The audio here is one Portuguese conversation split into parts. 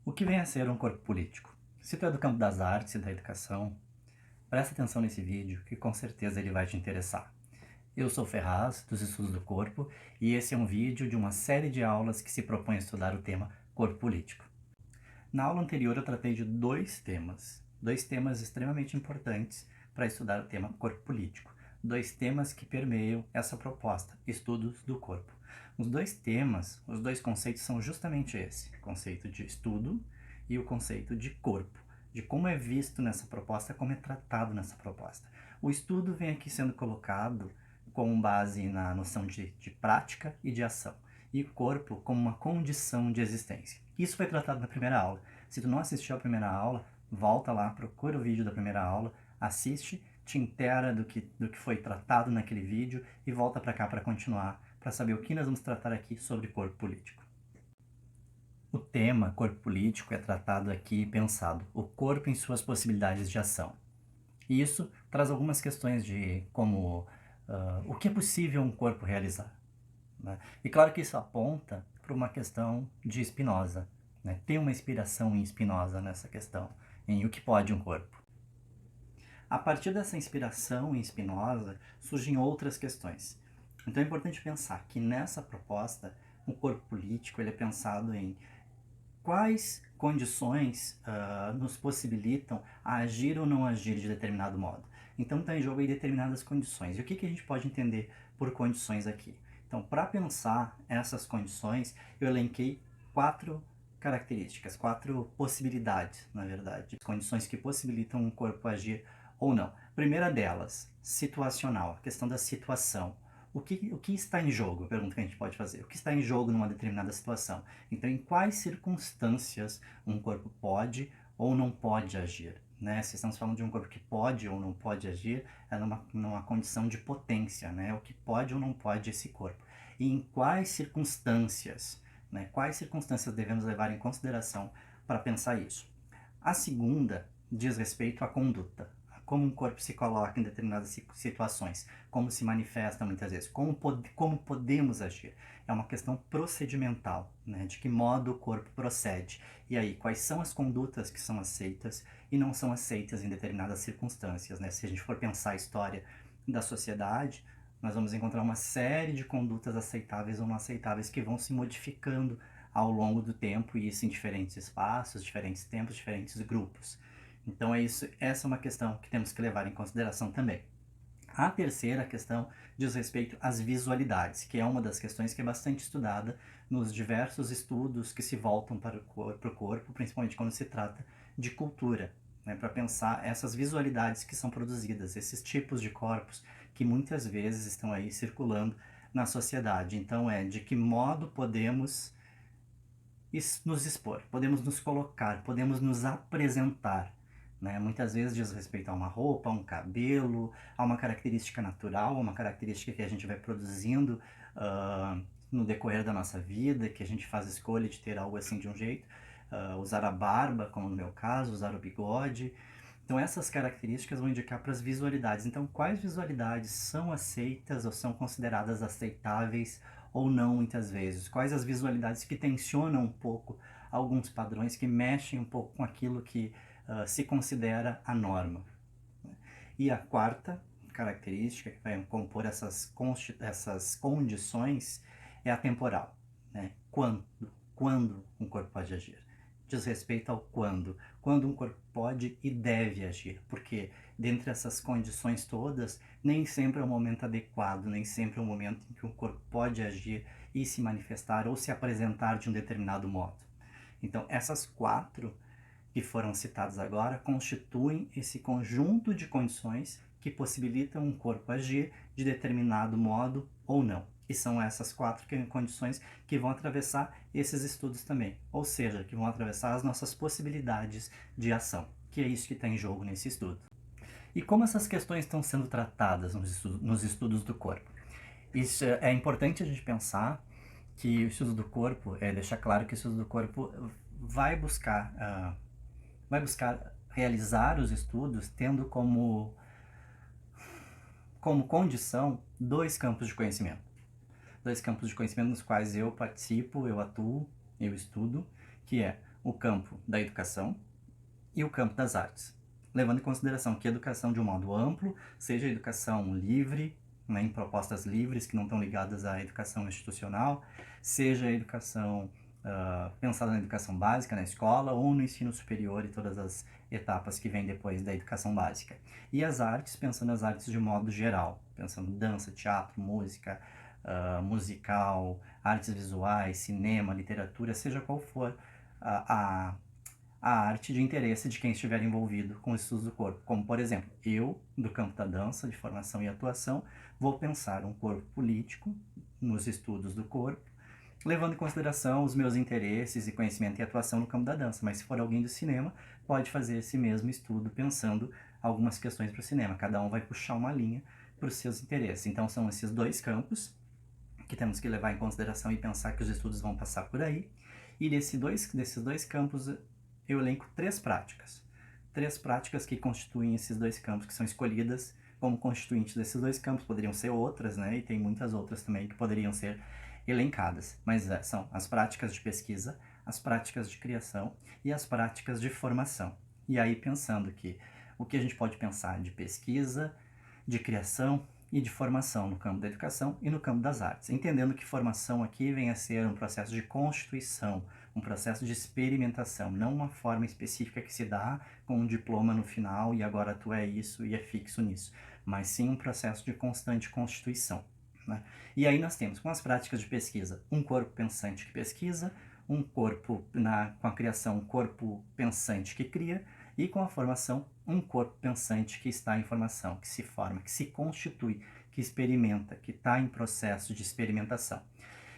O que vem a ser um corpo político? Se tu é do campo das artes e da educação, presta atenção nesse vídeo que com certeza ele vai te interessar. Eu sou Ferraz, dos Estudos do Corpo, e esse é um vídeo de uma série de aulas que se propõe a estudar o tema corpo político. Na aula anterior eu tratei de dois temas extremamente importantes para estudar o tema corpo político. Dois temas que permeiam essa proposta, estudos do corpo. Os dois temas, os dois conceitos são justamente esse, o conceito de estudo e o conceito de corpo, de como é visto nessa proposta, como é tratado nessa proposta. O estudo vem aqui sendo colocado com base na noção de prática e de ação, e o corpo como uma condição de existência. Isso foi tratado na primeira aula. Se tu não assistiu a primeira aula, volta lá, procura o vídeo da primeira aula, assiste, te inteira do que foi tratado naquele vídeo e volta para cá para continuar, para saber o que nós vamos tratar aqui sobre corpo político. O tema corpo político é tratado aqui e pensado, o corpo em suas possibilidades de ação. E isso traz algumas questões de como o que é possível um corpo realizar, né? E claro que isso aponta para uma questão de Spinoza, né? Tem uma inspiração em Spinoza nessa questão, em o que pode um corpo. A partir dessa inspiração em Spinoza, surgem outras questões. Então é importante pensar que nessa proposta, o corpo político ele é pensado em quais condições nos possibilitam agir ou não agir de determinado modo. Então está em jogo aí determinadas condições. E o que a gente pode entender por condições aqui? Então, para pensar essas condições, eu elenquei 4 características, 4 possibilidades, na verdade, condições que possibilitam um corpo agir ou não. Primeira delas, situacional, a questão da situação. O que está em jogo? Pergunta que a gente pode fazer. O que está em jogo numa determinada situação? Então, em quais circunstâncias um corpo pode ou não pode agir? Né? Se estamos falando de um corpo que pode ou não pode agir, é numa condição de potência, né? O que pode ou não pode esse corpo. E em quais circunstâncias? Né? Quais circunstâncias devemos levar em consideração para pensar isso? A segunda diz respeito à conduta. Como um corpo se coloca em determinadas situações, como se manifesta muitas vezes, como podemos agir. É uma questão procedimental, né? De que modo o corpo procede. E aí, quais são as condutas que são aceitas e não são aceitas em determinadas circunstâncias, né? Se a gente for pensar a história da sociedade, nós vamos encontrar uma série de condutas aceitáveis ou não aceitáveis que vão se modificando ao longo do tempo, e isso em diferentes espaços, diferentes tempos, diferentes grupos. Então essa é uma questão que temos que levar em consideração também. A terceira questão diz respeito às visualidades, que é uma das questões que é bastante estudada nos diversos estudos que se voltam para o corpo, principalmente quando se trata de cultura, né, para pensar essas visualidades que são produzidas, esses tipos de corpos que muitas vezes estão aí circulando na sociedade. Então de que modo podemos nos expor, podemos nos colocar, podemos nos apresentar, né? Muitas vezes diz respeito a uma roupa, a um cabelo, a uma característica natural, a uma característica que a gente vai produzindo no decorrer da nossa vida, que a gente faz escolha de ter algo assim de um jeito, usar a barba, como no meu caso, usar o bigode. Então essas características vão indicar para as visualidades. Então quais visualidades são aceitas ou são consideradas aceitáveis ou não muitas vezes? Quais as visualidades que tensionam um pouco alguns padrões, que mexem um pouco com aquilo que se considera a norma? E a quarta característica que vai compor essas condições é a temporal, né? Quando um corpo pode agir. Diz respeito ao quando um corpo pode e deve agir, porque dentre essas condições todas, nem sempre é o momento adequado, nem sempre é o momento em que um corpo pode agir e se manifestar ou se apresentar de um determinado modo. Então, essas 4 que foram citadas agora constituem esse conjunto de condições que possibilitam um corpo agir de determinado modo ou não. E são essas 4 condições que vão atravessar esses estudos também, ou seja, que vão atravessar as nossas possibilidades de ação, que é isso que está em jogo nesse estudo. E como essas questões estão sendo tratadas nos estudos do corpo? Isso é importante a gente pensar que o estudo do corpo, deixar claro que o estudo do corpo vai buscar realizar os estudos tendo como condição 2 campos de conhecimento. 2 campos de conhecimento nos quais eu participo, eu atuo, eu estudo, que é o campo da educação e o campo das artes, levando em consideração que a educação de um modo amplo, seja a educação livre, né, em propostas livres que não estão ligadas à educação institucional, seja a educação pensada na educação básica, na escola, ou no ensino superior e todas as etapas que vêm depois da educação básica. E as artes, pensando nas artes de modo geral, pensando em dança, teatro, música, musical, artes visuais, cinema, literatura, seja qual for a arte de interesse de quem estiver envolvido com os estudos do corpo. Como, por exemplo, eu, do campo da dança, de formação e atuação, vou pensar um corpo político nos estudos do corpo, levando em consideração os meus interesses e conhecimento e atuação no campo da dança. Mas se for alguém do cinema, pode fazer esse mesmo estudo pensando algumas questões para o cinema. Cada um vai puxar uma linha para os seus interesses. Então são esses dois campos que temos que levar em consideração e pensar que os estudos vão passar por aí. E desses dois campos eu elenco três práticas que constituem esses dois campos, que são escolhidas como constituintes desses dois campos. Poderiam ser outras, né? E tem muitas outras também que poderiam ser elencadas, mas são as práticas de pesquisa, as práticas de criação e as práticas de formação. E aí pensando que o que a gente pode pensar de pesquisa, de criação e de formação no campo da educação e no campo das artes, entendendo que formação aqui vem a ser um processo de constituição, um processo de experimentação, não uma forma específica que se dá com um diploma no final e agora tu é isso e é fixo nisso, mas sim um processo de constante constituição. Né? E aí nós temos, com as práticas de pesquisa, um corpo pensante que pesquisa, um corpo, com a criação, um corpo pensante que cria, e com a formação, um corpo pensante que está em formação, que se forma, que se constitui, que experimenta, que está em processo de experimentação.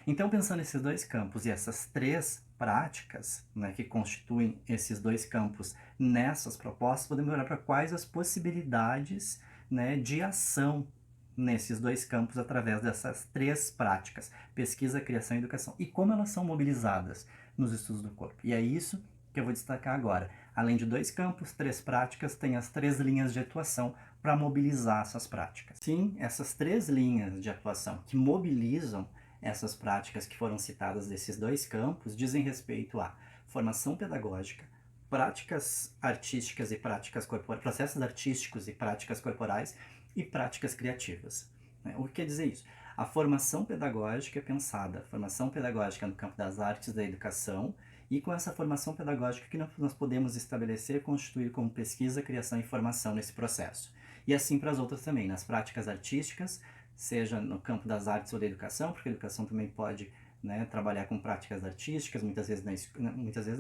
Então, pensando nesses dois campos e essas três práticas, né, que constituem esses dois campos nessas propostas, podemos olhar para quais as possibilidades, né, de ação nesses dois campos através dessas três práticas, pesquisa, criação e educação, e como elas são mobilizadas nos estudos do corpo. E é isso que eu vou destacar agora. Além de dois campos, três práticas, tem as três linhas de atuação para mobilizar essas práticas. Sim, essas três linhas de atuação que mobilizam essas práticas que foram citadas desses dois campos dizem respeito à formação pedagógica, práticas artísticas e práticas corporais, processos artísticos e práticas corporais e práticas criativas. O que quer dizer isso? A formação pedagógica é pensada, a formação pedagógica no campo das artes, da educação, e com essa formação pedagógica que nós podemos estabelecer e constituir como pesquisa, criação e formação nesse processo. E assim para as outras também, nas práticas artísticas, seja no campo das artes ou da educação, porque a educação também pode, né, trabalhar com práticas artísticas, muitas vezes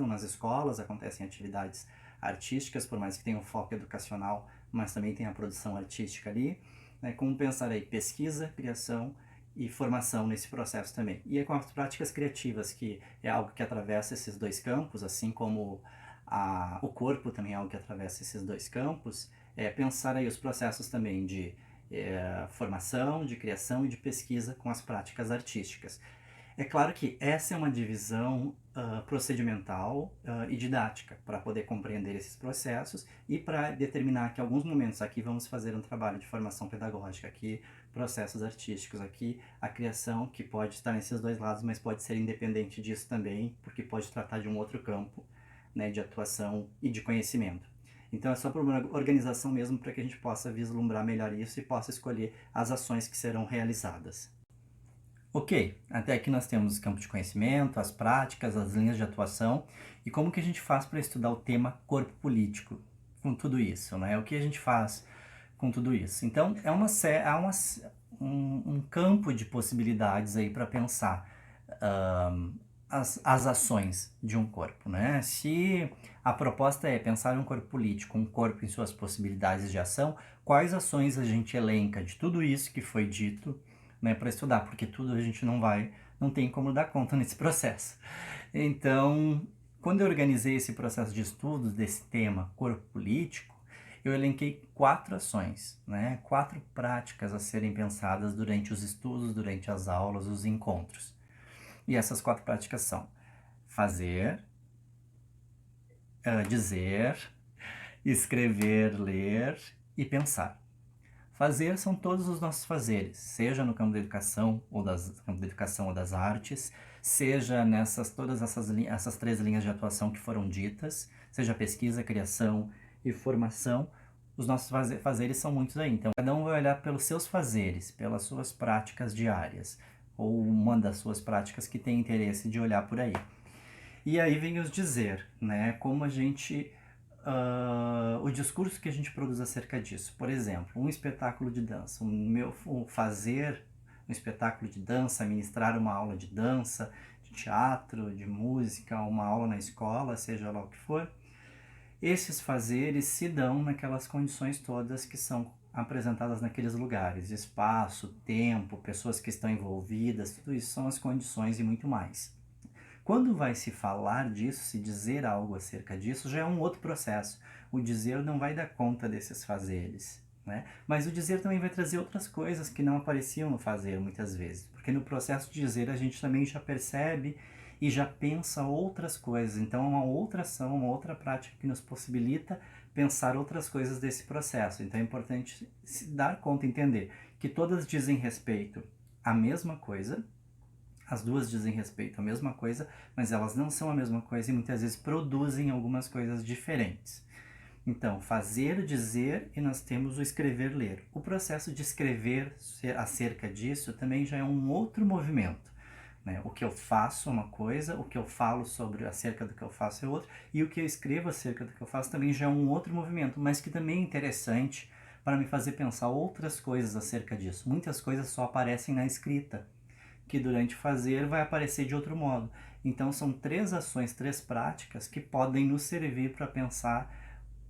não nas escolas acontecem atividades artísticas, por mais que tenha um foco educacional, mas também tem a produção artística ali, né, como pensar aí pesquisa, criação e formação nesse processo também. E é com as práticas criativas, que é algo que atravessa esses dois campos, assim como o corpo também é algo que atravessa esses dois campos, pensar aí os processos também de formação, de criação e de pesquisa com as práticas artísticas. É claro que essa é uma divisão procedimental e didática para poder compreender esses processos e para determinar que em alguns momentos aqui vamos fazer um trabalho de formação pedagógica, aqui processos artísticos, aqui a criação, que pode estar nesses dois lados, mas pode ser independente disso também, porque pode tratar de um outro campo, né, de atuação e de conhecimento. Então é só por uma organização mesmo para que a gente possa vislumbrar melhor isso e possa escolher as ações que serão realizadas. Ok, até aqui nós temos o campo de conhecimento, as práticas, as linhas de atuação e como que a gente faz para estudar o tema corpo político com tudo isso, né? O que a gente faz com tudo isso? Então, um campo de possibilidades aí para pensar as ações de um corpo, né? Se a proposta é pensar um corpo político, um corpo em suas possibilidades de ação, quais ações a gente elenca de tudo isso que foi dito, né, para estudar, porque tudo a gente não tem como dar conta nesse processo. Então, quando eu organizei esse processo de estudos desse tema corpo político, eu elenquei 4 ações, né, 4 práticas a serem pensadas durante os estudos, durante as aulas, os encontros. E essas 4 práticas são fazer, dizer, escrever, ler e pensar. Fazer são todos os nossos fazeres, seja no campo da educação ou das artes, seja nessas todas essas três linhas de atuação que foram ditas, seja pesquisa, criação e formação, os nossos fazeres são muitos aí. Então, cada um vai olhar pelos seus fazeres, pelas suas práticas diárias, ou uma das suas práticas que tem interesse de olhar por aí. E aí vem os dizer, né? Como a gente... o discurso que a gente produz acerca disso. Por exemplo, um espetáculo de dança. Fazer um espetáculo de dança, ministrar uma aula de dança, de teatro, de música, uma aula na escola, seja lá o que for. Esses fazeres se dão naquelas condições todas que são apresentadas naqueles lugares. Espaço, tempo, pessoas que estão envolvidas, tudo isso são as condições e muito mais. Quando vai se falar disso, se dizer algo acerca disso, já é um outro processo. O dizer não vai dar conta desses fazeres, né? Mas o dizer também vai trazer outras coisas que não apareciam no fazer muitas vezes. Porque no processo de dizer a gente também já percebe e já pensa outras coisas. Então é uma outra ação, uma outra prática que nos possibilita pensar outras coisas desse processo. Então é importante se dar conta, entender que todas dizem respeito à mesma coisa. As duas dizem respeito à mesma coisa, mas elas não são a mesma coisa e muitas vezes produzem algumas coisas diferentes. Então, fazer, dizer e nós temos o escrever, ler. O processo de escrever acerca disso também já é um outro movimento, né? O que eu faço é uma coisa, o que eu falo acerca do que eu faço é outro, e o que eu escrevo acerca do que eu faço também já é um outro movimento, mas que também é interessante para me fazer pensar outras coisas acerca disso. Muitas coisas só aparecem na escrita, que durante fazer vai aparecer de outro modo. Então são três ações, três práticas que podem nos servir para pensar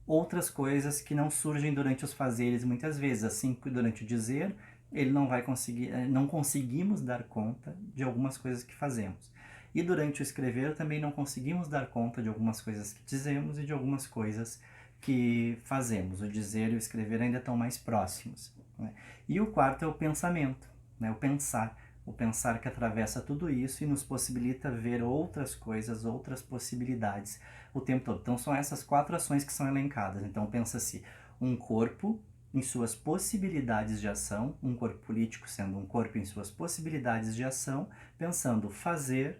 outras coisas que não surgem durante os fazeres muitas vezes. Assim que durante o dizer, ele não conseguimos dar conta de algumas coisas que fazemos. E durante o escrever também não conseguimos dar conta de algumas coisas que dizemos e de algumas coisas que fazemos. O dizer e o escrever ainda estão mais próximos, né? E o quarto é o pensamento, né? O pensar que atravessa tudo isso e nos possibilita ver outras coisas, outras possibilidades o tempo todo. Então são essas quatro ações que são elencadas. Então pensa-se um corpo em suas possibilidades de ação, um corpo político sendo um corpo em suas possibilidades de ação, pensando fazer,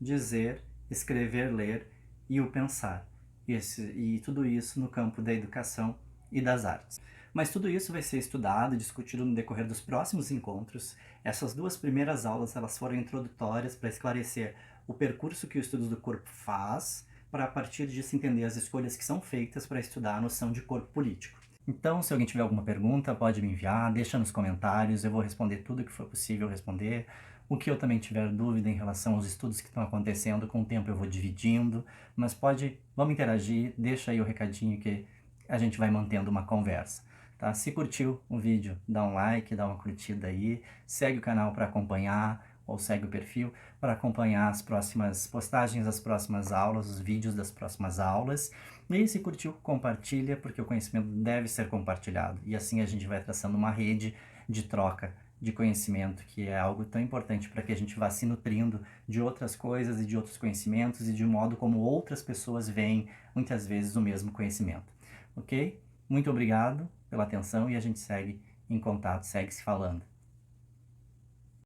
dizer, escrever, ler e o pensar. E tudo isso no campo da educação e das artes. Mas tudo isso vai ser estudado e discutido no decorrer dos próximos encontros. Essas duas primeiras aulas elas foram introdutórias para esclarecer o percurso que o Estudos do Corpo faz, para a partir disso entender as escolhas que são feitas para estudar a noção de corpo político. Então, se alguém tiver alguma pergunta, pode me enviar, deixa nos comentários, eu vou responder tudo que for possível responder. O que eu também tiver dúvida em relação aos estudos que estão acontecendo, com o tempo eu vou dividindo, mas vamos interagir, deixa aí o recadinho que a gente vai mantendo uma conversa. Tá? Se curtiu o vídeo, dá um like, dá uma curtida aí, segue o canal para acompanhar, ou segue o perfil para acompanhar as próximas postagens, as próximas aulas, os vídeos das próximas aulas. E se curtiu, compartilha, porque o conhecimento deve ser compartilhado. E assim a gente vai traçando uma rede de troca de conhecimento, que é algo tão importante para que a gente vá se nutrindo de outras coisas e de outros conhecimentos e de modo como outras pessoas veem, muitas vezes, o mesmo conhecimento. Ok? Muito obrigado pela atenção e a gente segue em contato, segue se falando.